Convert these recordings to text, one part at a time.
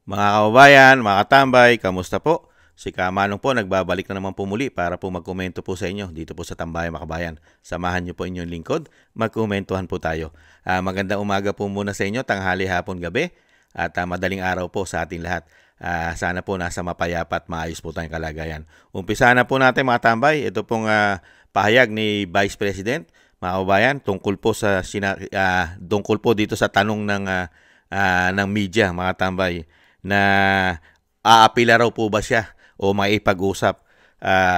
Mga kababayan, mga katambay, kamusta po? Si Kamanong po nagbabalik na naman po muli para po magkomento po sa inyo dito po sa Tambayan mga kabayan. Samahan niyo po inyong lingkod, magkomentuhan po tayo. Magandang umaga po muna sa inyo, tanghali, hapon, gabi at madaling araw po sa ating lahat. Sana po nasa mapayapa at maayos po tayong kalagayan. Umpisa na po natin mga tambay, ito pong pahayag ni Vice President, mga kababayan, tungkol po dito sa tanong ng media mga tambay na aapila raw po ba siya o maipag-usap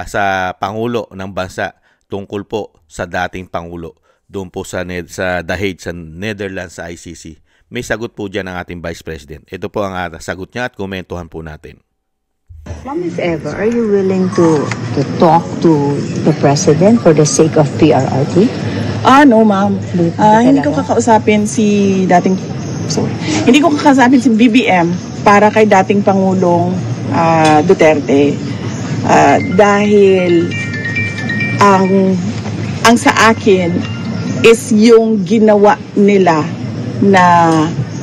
sa Pangulo ng bansa tungkol po sa dating Pangulo doon po sa The Hague sa Netherlands sa ICC. May sagot po dyan ang ating Vice President. Ito po ang sagot niya at komentuhan po natin. Ma'am, if ever, are you willing to talk to the President for the sake of PRRT? No, ma'am. Hindi ko kakausapin si BBM para kay dating Pangulong Duterte. Dahil ang sa akin is yung ginawa nila na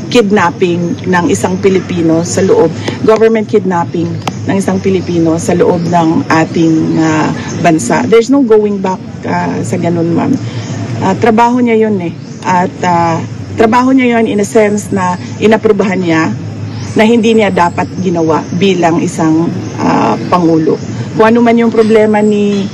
kidnapping ng isang Pilipino sa loob, government kidnapping ng isang Pilipino sa loob ng ating bansa. There's no going back sa ganun, ma'am. Trabaho niya yun at trabaho niya yun in a sense na inaprubahan niya na hindi niya dapat ginawa bilang isang Pangulo. Kung ano man yung problema ni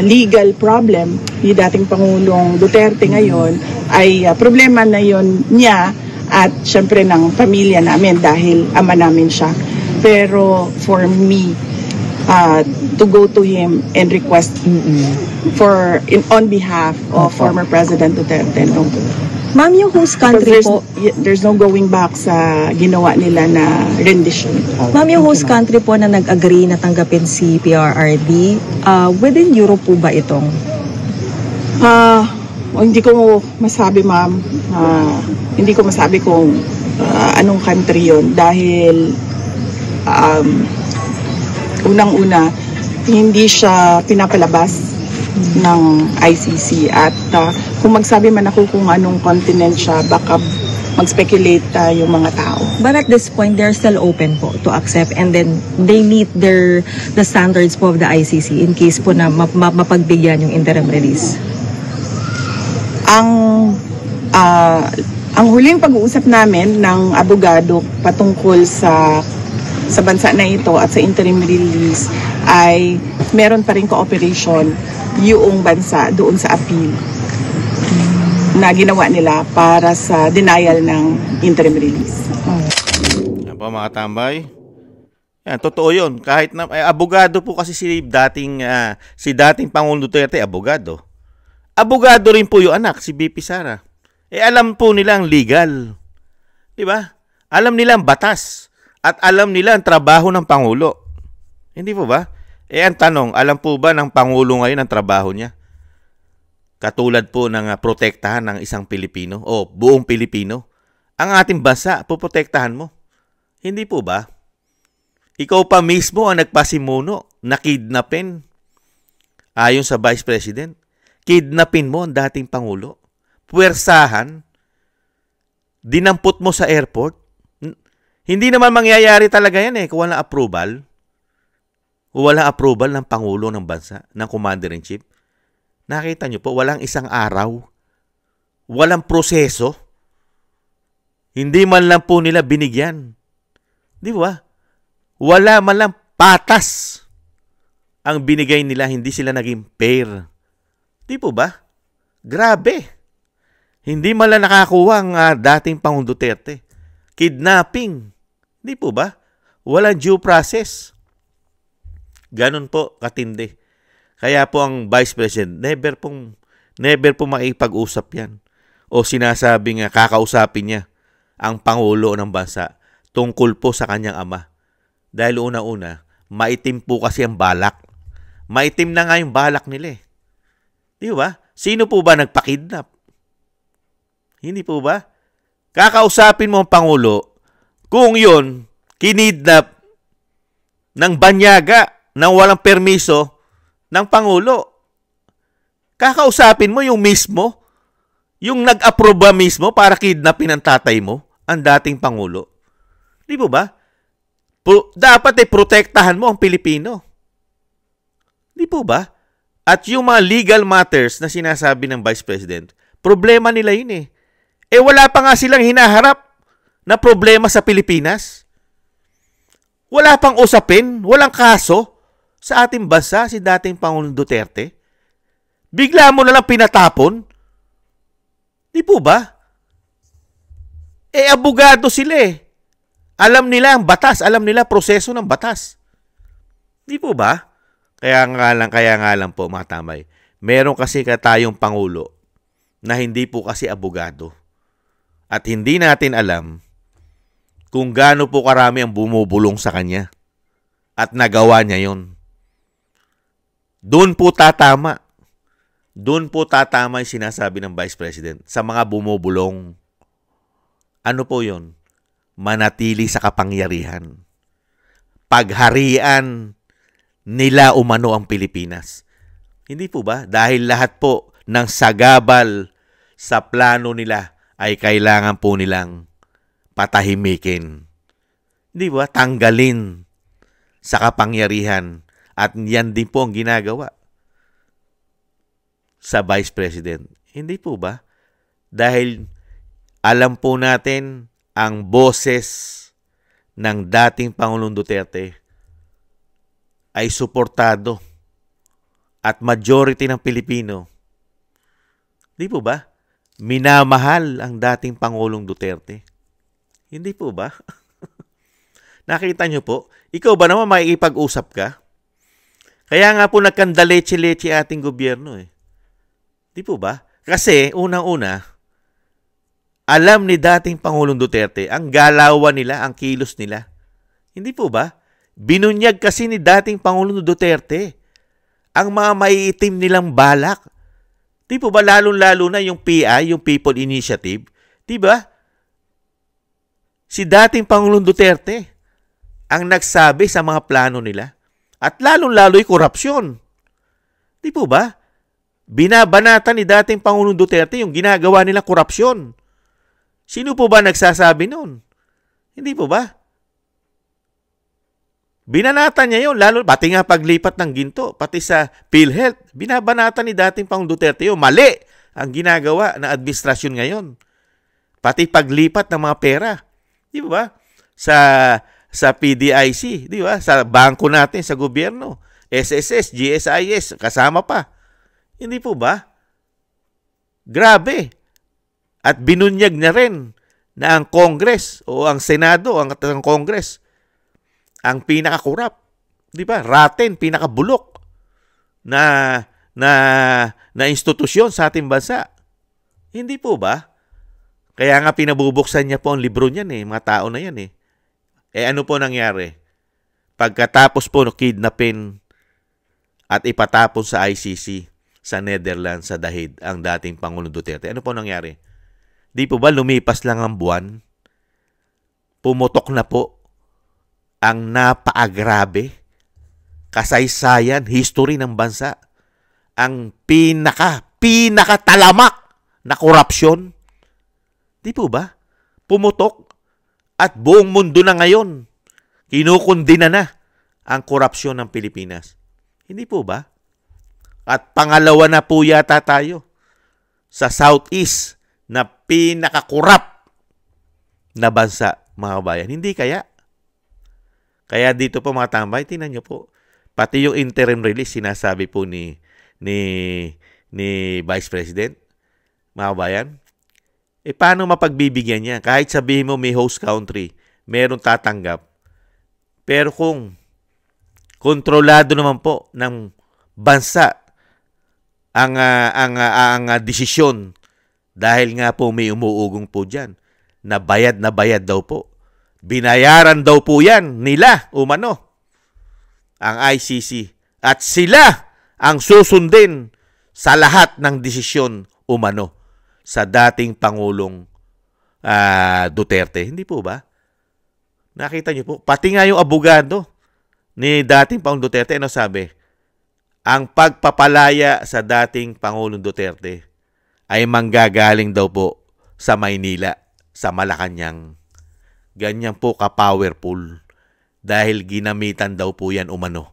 legal problem ni dating Pangulong Duterte ngayon ay problema na yun niya at syempre ng pamilya namin dahil ama namin siya. Pero for me, to go to him and request on behalf of former President Duterte, no. Ma'am, yung host country po... There's no going back sa ginawa nila na rendition. Ma'am, yung host country po na nag-agree na tanggapin si PRRD, within Europe po ba itong? Hindi ko masabi, ma'am. Hindi ko masabi kung anong country yon dahil unang-una, hindi siya pinapalabas ng ICC at kung magsabi man ako kung anong continent siya, baka mag-speculate yung mga tao. But at this point, they're still open po to accept and then they meet the standards po of the ICC in case po na mapagbigyan yung interim release. Ang huling pag-uusap namin ng abogado patungkol sa bansa na ito at sa interim release ay meron pa rin cooperation yung bansa doon sa appeal na ginawa nila para sa denial ng interim release. Yan po mga tambay. Yan, totoo yun. Kahit na abogado po kasi si dating Pangulong Duterte, abogado. Abogado rin po yung anak, si BP Sara. Alam po nila ang legal. Di ba? Alam nila ang batas. At alam nila ang trabaho ng Pangulo. Hindi po ba? Ang tanong, alam po ba ng Pangulo ngayon ang trabaho niya? Katulad po ng protektahan ng isang Pilipino o buong Pilipino. Ang ating bansa, puprotektahan mo. Hindi po ba? Ikaw pa mismo ang nagpasimuno na kidnapin. Ayon sa Vice President, kidnapin mo ang dating Pangulo. Puwersahan. Dinampot mo sa airport. Hindi naman mangyayari talaga yan kung walang approval. Walang approval ng Pangulo ng bansa, ng Commander-in-Chief. Nakita nyo po, walang isang araw. Walang proseso. Hindi man lang po nila binigyan. Di ba? Wala man lang patas ang binigay nila, hindi sila naging fair. Di po ba? Grabe. Hindi man lang nakakuha ang dating Pangulong Duterte. Kidnapping. Di po ba? Walang due process. Ganon po katindi. Kaya po ang Vice President, never pong makipag-usap yan. O sinasabing kakausapin niya ang Pangulo ng bansa tungkol po sa kanyang ama. Dahil una-una, maitim po kasi ang balak. Maitim na nga yung balak nila. Di ba? Sino po ba nagpakidnap? Hindi po ba? Kakausapin mo ang Pangulo kung yun, kinidnap ng banyaga nang walang permiso ng Pangulo. Kakausapin mo yung mismo, yung nag-aproba mismo para kidnapin ang tatay mo, ang dating Pangulo. Di po ba? Dapat protektahan mo ang Pilipino. Di po ba? At yung mga legal matters na sinasabi ng Vice President, problema nila yun eh. Wala pa nga silang hinaharap na problema sa Pilipinas. Wala pang usapin, walang kaso sa ating bansa si dating Pangulong Duterte. Bigla mo na lang pinatapon. Di po ba? Abogado sila eh. Alam nila ang batas, alam nila proseso ng batas. Di po ba? Kaya nga lang po mga tambay. Meron kasi tayong Pangulo na hindi po kasi abogado. At hindi natin alam kung gaano po karami ang bumubulong sa kanya. At nagawa niya yon. Doon po tatama. Doon po tatama yung sinasabi ng Vice President sa mga bumubulong. Ano po yon? Manatili sa kapangyarihan. Pagharian nila umano ang Pilipinas. Hindi po ba? Dahil lahat po ng sagabal sa plano nila ay kailangan po nilang patahimikin. Hindi ba? Tanggalin sa kapangyarihan. At yan din po ang ginagawa sa Vice President. Hindi po ba? Dahil alam po natin ang boses ng dating Pangulong Duterte ay suportado at majority ng Pilipino. Hindi po ba? Minamahal ang dating Pangulong Duterte. Hindi po ba? Nakita nyo po? Ikaw ba naman makikipag-usap ka? Kaya nga po nagkandaleche-leche ating gobyerno eh. Di po ba? Kasi unang-una, alam ni dating Pangulong Duterte ang galawan nila, ang kilos nila. Hindi po ba? Binunyag kasi ni dating Pangulong Duterte ang mga maiitim nilang balak. Di po ba? Lalong-lalo na yung PI, yung People Initiative. Di ba? Si dating Pangulong Duterte ang nagsabi sa mga plano nila. At lalong-lalo yung korupsyon. Di po ba? Binabanatan ni dating Pangulong Duterte yung ginagawa nilang korupsyon. Sino po ba nagsasabi noon? Hindi po ba? Binanatan niya yun, lalo pati nga paglipat ng ginto, pati sa PhilHealth, binabanatan ni dating Pangulong Duterte yun. Mali ang ginagawa ng administrasyon ngayon. Pati paglipat ng mga pera. Di ba? Sa PDIC, di ba? Sa bangko natin, sa gobyerno. SSS, GSIS, kasama pa. Hindi po ba? Grabe. At binunyag na rin na ang Congress o ang Senado, ang Congress, ang pinaka-corrupt. Di ba? Rotten, pinaka-bulok na institusyon sa ating bansa. Hindi po ba? Kaya nga pinabubuksan niya po ang libro niyan eh, mga tao na yan eh. Ano po nangyari? Pagkatapos po kidnapin at ipatapon sa ICC sa Netherlands, sa Dahid, ang dating Pangulong Duterte, ano po nangyari? Di po ba lumipas lang ang buwan? Pumutok na po ang napaagrabe, kasaysayan, history ng bansa. Ang pinakatalamak na korupsyon. Di po ba? Pumutok at buong mundo na ngayon kinukundina na ang korupsyon ng Pilipinas. Hindi po ba? At pangalawa na po yata tayo sa Southeast na pinakakurap na bansa, mga bayan. Hindi kaya? Kaya dito po mga tambay, tingnan nyo po. Pati yung interim release, sinasabi po ni Vice President, mga bayan. Paano mapagbibigyan niya? Kahit sabihin mo may host country, meron tatanggap. Pero kung kontrolado naman po ng bansa ang desisyon, dahil nga po may umuugong po dyan, na bayad daw po. Binayaran daw po yan nila, umano, ang ICC. At sila ang susundin sa lahat ng desisyon, umano, sa dating Pangulong Duterte. Hindi po ba? Nakita niyo po, pati nga yung abogado ni dating Pangulong Duterte, ano sabi? Ang pagpapalaya sa dating Pangulong Duterte ay manggagaling daw po sa Maynila, sa Malacanang. Ganyan po ka-powerful dahil ginamitan daw po yan umano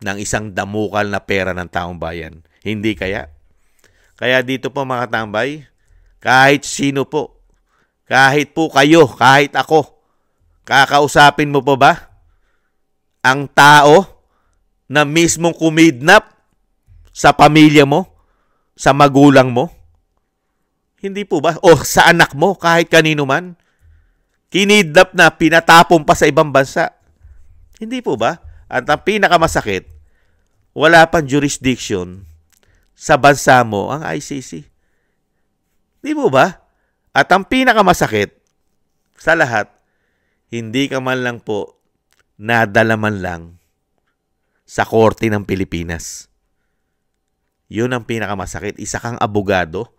ng isang damukal na pera ng taong bayan. Hindi kaya? Kaya dito po mga katambay, kahit sino po, kahit po kayo, kahit ako, kakausapin mo po ba ang tao na mismong kumidnap sa pamilya mo, sa magulang mo? Hindi po ba? O sa anak mo, kahit kanino man? Kinidnap na, pinatapon pa sa ibang bansa. Hindi po ba? At ang pinakamasakit, wala pang jurisdiction sa bansa mo ang ICC. Hindi po ba? At ang pinakamasakit sa lahat, hindi ka man lang po nadala man lang sa korte ng Pilipinas. Yun ang pinakamasakit. Isa kang abogado,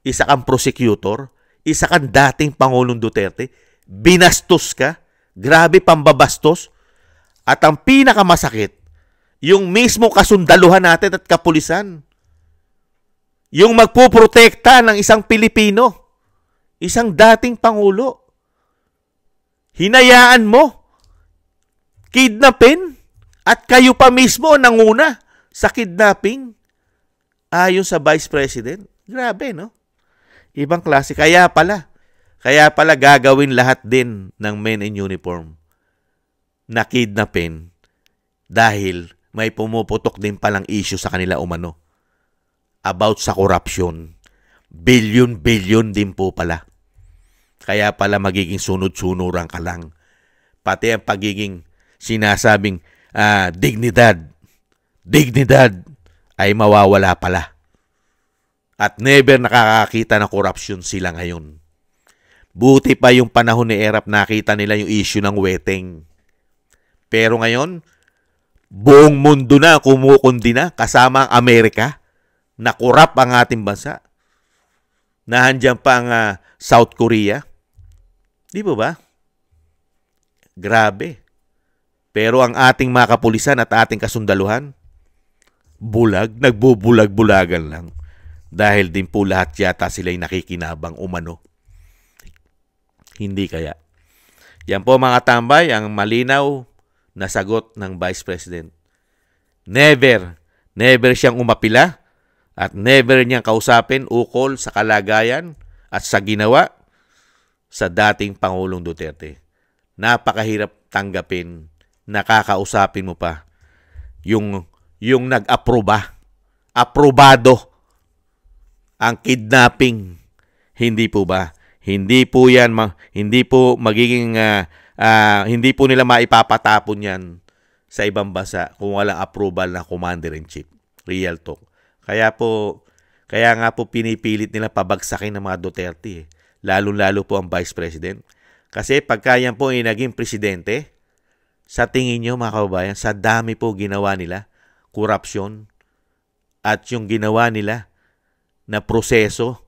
isa kang prosecutor, isa kang dating Pangulong Duterte, binastos ka, grabe pambabastos, at ang pinakamasakit, yung mismo kasundaluhan natin at kapulisan, yung magpuprotekta ng isang Pilipino, isang dating Pangulo, hinayaan mo, kidnapin, at kayo pa mismo nanguna sa kidnapping ayon sa Vice President. Grabe, no? Ibang klase. Kaya pala gagawin lahat din ng men in uniform na kidnapin dahil may pumuputok din palang issue sa kanila umano about sa corruption. Billion din po pala. Kaya pala magiging sunod-sunuran ka lang. Pati ang pagiging sinasabing dignidad ay mawawala pala. At never nakakakita ng corruption sila ngayon. Buti pa yung panahon ni Erap, nakita nila yung issue ng weteng. Pero ngayon, buong mundo na kumukundi na kasama ang Amerika na korap ang ating bansa. Nahandyan pa ang South Korea. Di ba? Grabe. Pero ang ating mga kapulisan at ating kasundaluhan, nagbubulag-bulagan lang. Dahil din po lahat yata sila'y nakikinabang umano. Hindi kaya. Yan po mga tambay, ang malinaw na sagot ng Vice President. Never siyang umapila at never niyang kausapin ukol sa kalagayan at sa ginawa sa dating Pangulong Duterte. Napakahirap tanggapin, nakakausapin mo pa yung aprobado ang kidnapping. Hindi po ba? Hindi po nila maipapatapon yan sa ibang bansa kung walang approval ng Commander-in-Chief. Real talk. Kaya nga po pinipilit nila pabagsakin ng mga Duterte. Lalo-lalo po ang Vice President. Kasi pagka yan po ay naging presidente, sa tingin nyo mga kababayan, sa dami po ginawa nila, korupsyon, at yung ginawa nila na proseso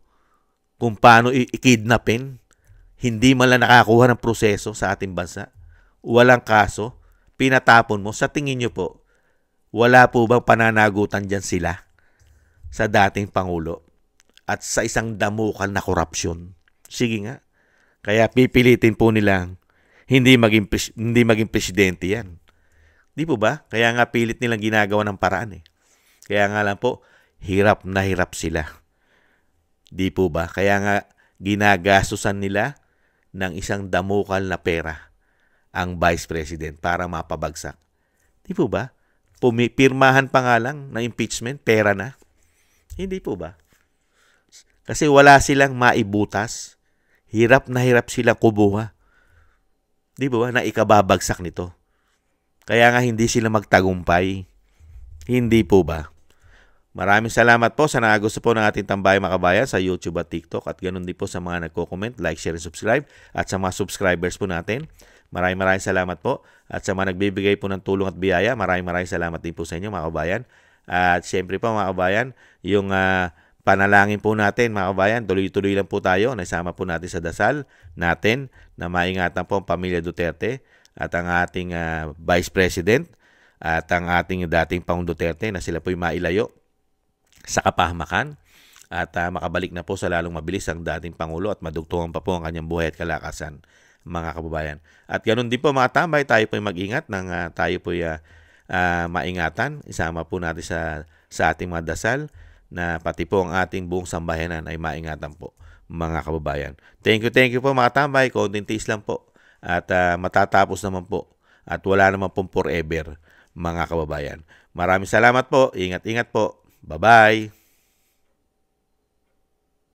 kung paano i-kidnapin, hindi man lang nakakuha ng proseso sa ating bansa, walang kaso, pinatapon mo, sa tingin nyo po, wala po bang pananagutan dyan sila sa dating Pangulo at sa isang damukal na korupsyon? Sige nga. Kaya pipilitin po nilang hindi maging presidente yan. Di po ba? Kaya nga pilit nilang ginagawa ng paraan eh. Kaya nga lang po, hirap na hirap sila. Di po ba? Kaya nga ginagastusan nila ng isang damukal na pera ang Vice President para mapabagsak. Di po ba? Pirmahan pa nga lang na impeachment, pera na. Hindi po ba? Kasi wala silang maibutas. Hirap na hirap silang kubuha. Di ba? Na ikababagsak nito. Kaya nga hindi sila magtagumpay. Hindi po ba? Maraming salamat po sa nakagusto po ng ating tambayan mga kabayan sa YouTube at TikTok at ganoon din po sa mga nagko-comment, like, share, and subscribe at sa mga subscribers po natin. Maraming salamat po at sa mga nagbibigay po ng tulong at biyaya, maraming salamat din po sa inyo mga kabayan. At syempre po mga kabayan, yung panalangin po natin mga kabayan, tuloy-tuloy lang po tayo, naisama po natin sa dasal natin na maingatan po ang pamilya Duterte at ang ating Vice President at ang ating dating Pangulong Duterte na sila po'y mailayo sa kapahamakan at makabalik na po sa lalong mabilis ang dating Pangulo at madugtungan pa po ang kanyang buhay at kalakasan. mga kababayan. At ganoon din po mga tambay, tayo po mag-ingat nang tayo po maingatan. Isama po natin sa ating mga dasal na pati po ang ating buong sambayanan ay maingatan po mga kababayan. Thank you po mga tambay. Konting tiis lang po. At matatapos naman po. At wala naman pong forever mga kababayan. Maraming salamat po. Ingat-ingat po. Bye-bye.